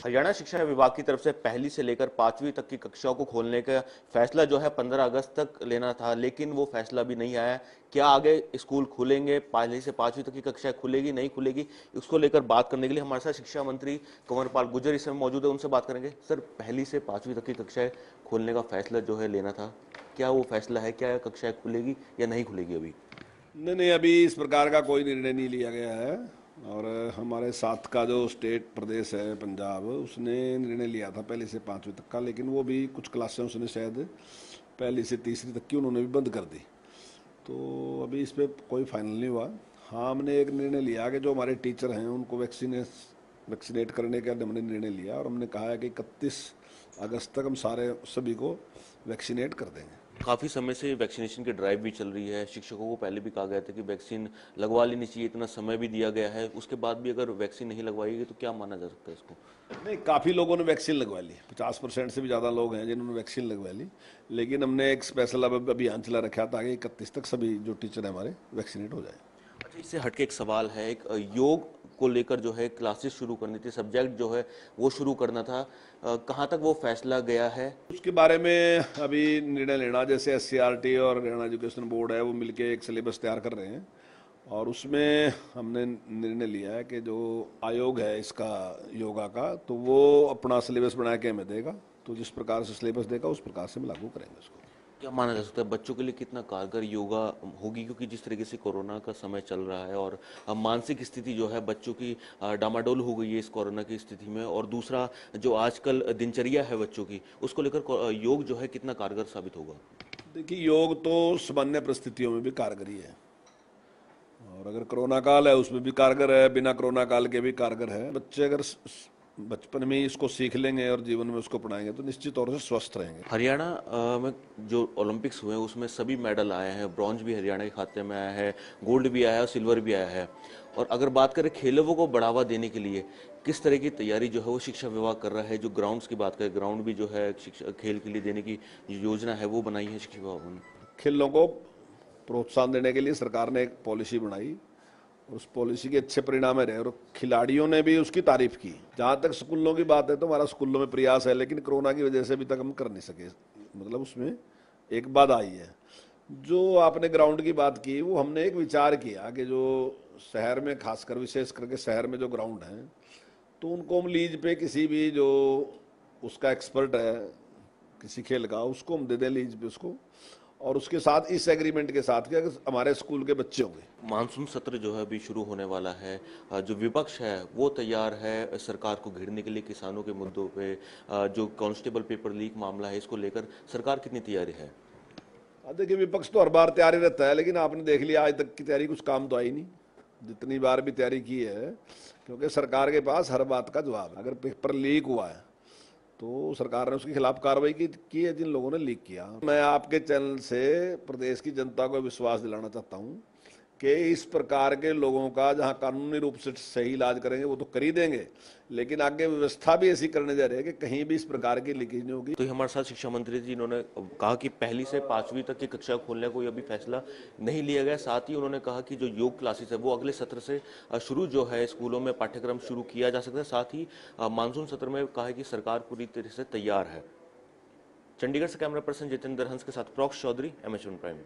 हरियाणा शिक्षा विभाग की तरफ से पहली से लेकर 5वीं तक की कक्षाओं को खोलने का फैसला जो है 15 अगस्त तक लेना था, लेकिन वो फैसला भी नहीं आया। क्या आगे स्कूल खुलेंगे, पहली से 5वीं तक की कक्षाएं खुलेगी नहीं खुलेगी, उसको लेकर बात करने के लिए हमारे साथ शिक्षा मंत्री कंवरपाल गुर्जर इस समय मौजूद है, उनसे बात करेंगे। सर, पहली से 5वीं तक की कक्षाएं खोलने का फैसला जो है लेना था, क्या वो फैसला है? क्या कक्षाएं खुलेगी या नहीं खुलेगी अभी? नहीं नहीं, अभी इस प्रकार का कोई निर्णय नहीं लिया गया है। और हमारे साथ का जो स्टेट प्रदेश है पंजाब, उसने निर्णय लिया था पहले से 5वीं तक का, लेकिन वो भी कुछ क्लासें उसने शायद पहली से तीसरी तक की उन्होंने भी बंद कर दी। तो अभी इस पर कोई फाइनल नहीं हुआ। हाँ, हमने एक निर्णय लिया कि जो हमारे टीचर हैं उनको वैक्सीनेट करने का हमने निर्णय लिया, और हमने कहा है कि 31 अगस्त तक हम सभी को वैक्सीनेट कर देंगे। काफी समय से वैक्सीनेशन की ड्राइव भी चल रही है। शिक्षकों को पहले भी कहा गया था कि वैक्सीन लगवा लेनी चाहिए, इतना समय भी दिया गया है, उसके बाद भी अगर वैक्सीन नहीं लगवाएगी तो क्या माना जा सकता है इसको? नहीं, काफ़ी लोगों ने वैक्सीन लगवा ली, 50% से भी ज़्यादा लोग हैं जिन्होंने वैक्सीन लगवा ली। लेकिन हमने एक स्पेशल अब अभियान चला रखा था कि 31 तक सभी जो टीचर हैं हमारे वैक्सीनेट हो जाए। अच्छा, इससे हटके एक सवाल है। एक योग को लेकर जो है क्लासेस शुरू करनी थी, सब्जेक्ट जो है वो शुरू करना था, कहाँ तक वो फैसला गया है? उसके बारे में अभी निर्णय लेना, जैसे SCRT और हरियाणा एजुकेशन बोर्ड है वो मिलके एक सिलेबस तैयार कर रहे हैं, और उसमें हमने निर्णय लिया है कि जो आयोग है इसका योगा का, तो वो अपना सिलेबस बना के हमें देगा। तो जिस प्रकार से सिलेबस देगा उस प्रकार से हम लागू करेंगे उसको। क्या माना जा सकता है बच्चों के लिए कितना कारगर योगा होगी? क्योंकि जिस तरीके से कोरोना का समय चल रहा है और मानसिक स्थिति जो है बच्चों की डामाडोल हो गई है इस कोरोना की स्थिति में, और दूसरा जो आजकल दिनचर्या है बच्चों की, उसको लेकर योग जो है कितना कारगर साबित होगा? देखिए, योग तो सामान्य परिस्थितियों में भी कारगर ही है, और अगर कोरोना काल है उसमें भी कारगर है, बिना कोरोना काल के भी कारगर है। बच्चे अगर बचपन में ही इसको सीख लेंगे और जीवन में उसको अपनाएंगे तो निश्चित तौर से स्वस्थ रहेंगे। हरियाणा में जो ओलंपिक्स हुए उसमें सभी मेडल आए हैं, ब्रॉन्ज भी हरियाणा के खाते में आया है, गोल्ड भी आया है और सिल्वर भी आया है। और अगर बात करें खेलों को बढ़ावा देने के लिए किस तरह की तैयारी जो है वो शिक्षा विभाग कर रहा है? जो ग्राउंड्स की बात करें, ग्राउंड भी जो है शिक्षा खेल के लिए देने की योजना है वो बनाई है शिक्षा विभाग ने। खेलों को प्रोत्साहन देने के लिए सरकार ने एक पॉलिसी बनाई, और उस पॉलिसी के अच्छे परिणाम रहे, और खिलाड़ियों ने भी उसकी तारीफ की। जहां तक स्कूलों की बात है तो हमारा स्कूलों में प्रयास है, लेकिन कोरोना की वजह से अभी तक हम कर नहीं सके, मतलब उसमें एक बात आई है। जो आपने ग्राउंड की बात की, वो हमने एक विचार किया कि जो शहर में, खासकर विशेष करके शहर में जो ग्राउंड हैं, तो उनको हम लीज पे किसी भी जो उसका एक्सपर्ट है किसी खेल का, उसको हम दे दें लीज पे उसको, और उसके साथ इस एग्रीमेंट के साथ कि अगर हमारे स्कूल के बच्चे होंगे। मानसून सत्र जो है अभी शुरू होने वाला है, जो विपक्ष है वो तैयार है सरकार को घेरने के लिए किसानों के मुद्दों पे, जो कांस्टेबल पेपर लीक मामला है इसको लेकर सरकार कितनी तैयारी है? देखिए, विपक्ष तो हर बार तैयारी रहता है, लेकिन आपने देख लिया आज तक की तैयारी कुछ काम तो आई नहीं, जितनी बार भी तैयारी की है। क्योंकि सरकार के पास हर बात का जवाब है। अगर पेपर लीक हुआ है तो सरकार ने उसके खिलाफ कार्रवाई की है जिन लोगों ने लीक किया। मैं आपके चैनल से प्रदेश की जनता को विश्वास दिलाना चाहता हूं कि इस प्रकार के लोगों का जहां कानूनी रूप से सही इलाज करेंगे वो तो कर ही देंगे, लेकिन आगे व्यवस्था भी ऐसी करने जा रहे हैं कि कहीं भी इस प्रकार की लीकेज नहीं होगी। तो ये हमारे साथ शिक्षा मंत्री जी, इन्होंने कहा कि पहली से 5वीं तक की कक्षा खोलने को अभी फैसला नहीं लिया गया। साथ ही उन्होंने कहा कि जो योग क्लासेस है वो अगले सत्र से शुरू जो है स्कूलों में पाठ्यक्रम शुरू किया जा सकता है। साथ ही मानसून सत्र में कहा है कि सरकार पूरी तरह से तैयार है। चंडीगढ़ से कैमरा पर्सन जितेंद्र हंस के साथ प्रॉक्स चौधरी, MS1 प्राइम।